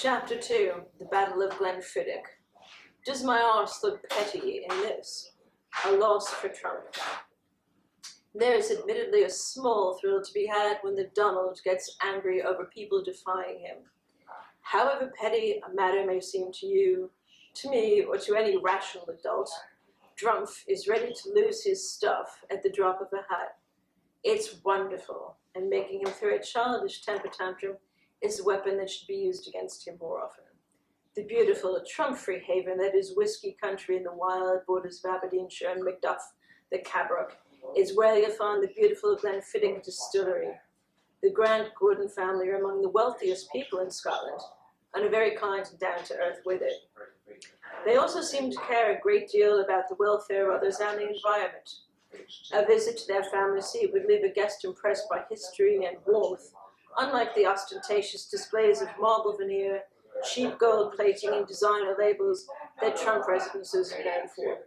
Chapter 2, The Battle of Glenfiddich. Does my arse look petty in this? A loss for Trump. There is admittedly a small thrill to be had when the Donald gets angry over people defying him. However petty a matter may seem to you, to me, or to any rational adult, Drumpf is ready to lose his stuff at the drop of a hat. It's wonderful, and making him throw a childish temper tantrum is a weapon that should be used against him more often. The beautiful Trump-free haven that is whiskey country in the wild borders of Aberdeenshire and Macduff, the Cabrock, is where you'll find the beautiful Glenfiddich distillery. The Grant Gordon family are among the wealthiest people in Scotland, and are very kind and down-to-earth with it. They also seem to care a great deal about the welfare of others and the environment. A visit to their family seat would leave a guest impressed by history and warmth, unlike the ostentatious displays of marble veneer, cheap gold plating, and designer labels that Trump residences are known for.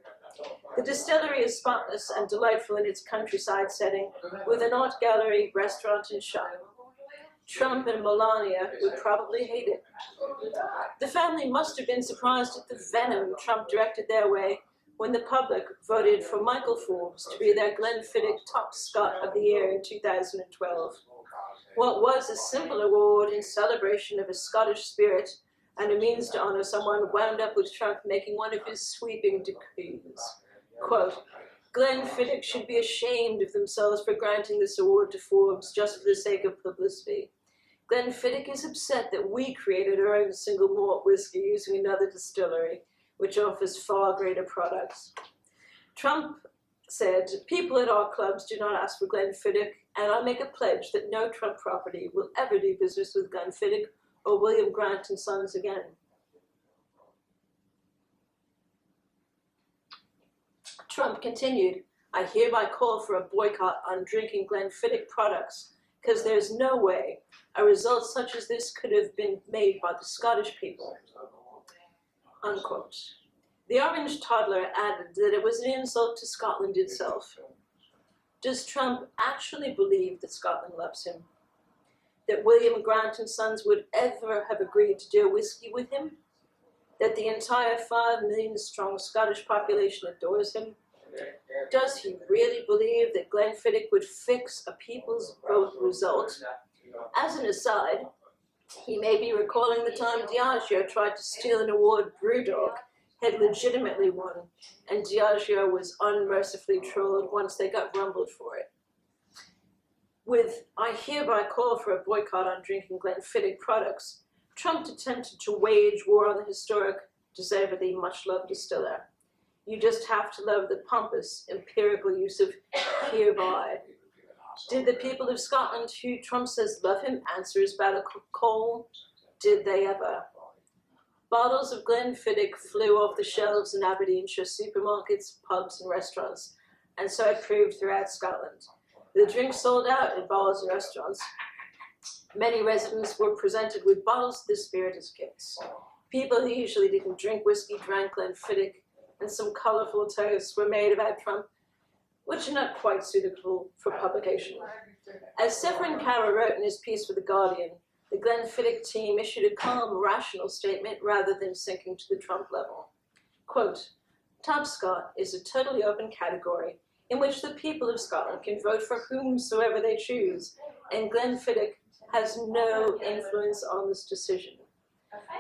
The distillery is spotless and delightful in its countryside setting, with an art gallery, restaurant, and shop. Trump and Melania would probably hate it. The family must have been surprised at the venom Trump directed their way when the public voted for Michael Forbes to be their Glenfiddich Top Scot of the Year in 2012. What was a simple award in celebration of a Scottish spirit and a means to honor someone wound up with Trump making one of his sweeping decrees. Quote, Glenfiddich should be ashamed of themselves for granting this award to Forbes just for the sake of publicity. Glenfiddich is upset that we created our own single malt whiskey using another distillery, which offers far greater products. Trump said, people at our clubs do not ask for Glenfiddich, and I make a pledge that no Trump property will ever do business with Glenfiddich or William Grant and Sons again. Trump continued, I hereby call for a boycott on drinking Glenfiddich products, because there's no way a result such as this could have been made by the Scottish people. Unquote. The orange toddler added that it was an insult to Scotland itself. Does Trump actually believe that Scotland loves him? That William Grant and Sons would ever have agreed to do a whiskey with him? That the entire 5 million strong Scottish population adores him? Does he really believe that Glenfiddich would fix a people's vote result? As an aside, he may be recalling the time Diageo tried to steal an award Brewdog had legitimately won, and Diageo was unmercifully trolled once they got rumbled for it. With I hereby call for a boycott on drinking Glenfiddich products, Trump attempted to wage war on the historic, deservedly much-loved distiller. You just have to love the pompous, empirical use of hereby. Did the people of Scotland, who Trump says love him, answer his battle call? Did they ever? Bottles of Glenfiddich flew off the shelves in Aberdeenshire supermarkets, pubs, and restaurants, and so it proved throughout Scotland. The drink sold out in bars and restaurants. Many residents were presented with bottles of the spirit as gifts. People who usually didn't drink whiskey drank Glenfiddich, and some colorful toasts were made about Trump, which are not quite suitable for publication. As Severin Carroll wrote in his piece for The Guardian, the Glenfiddich team issued a calm, rational statement rather than sinking to the Trump level. Quote, Top Scot is a totally open category in which the people of Scotland can vote for whomsoever they choose, and Glenfiddich has no influence on this decision.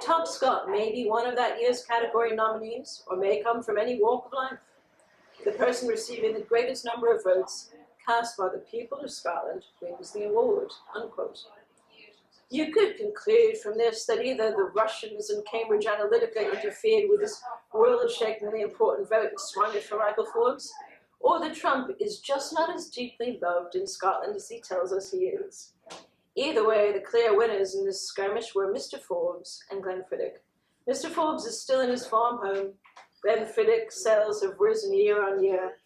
Top Scot may be one of that year's category nominees, or may come from any walk of life. The person receiving the greatest number of votes cast by the people of Scotland wins the award, unquote. You could conclude from this that either the Russians and Cambridge Analytica interfered with this world-shakingly important vote and swung it for Michael Forbes, or that Trump is just not as deeply loved in Scotland as he tells us he is. Either way, the clear winners in this skirmish were Mr. Forbes and Glenfiddich. Mr. Forbes is still in his farm home. Glenfiddich sales have risen year on year,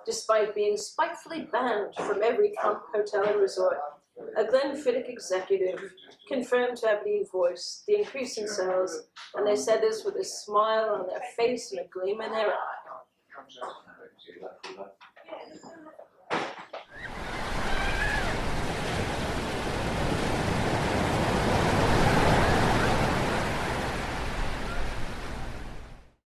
despite being spitefully banned from every Trump hotel and resort. A Glenfiddich executive confirmed to Aberdeen Voice the increase in sales, and they said this with a smile on their face and a gleam in their eye.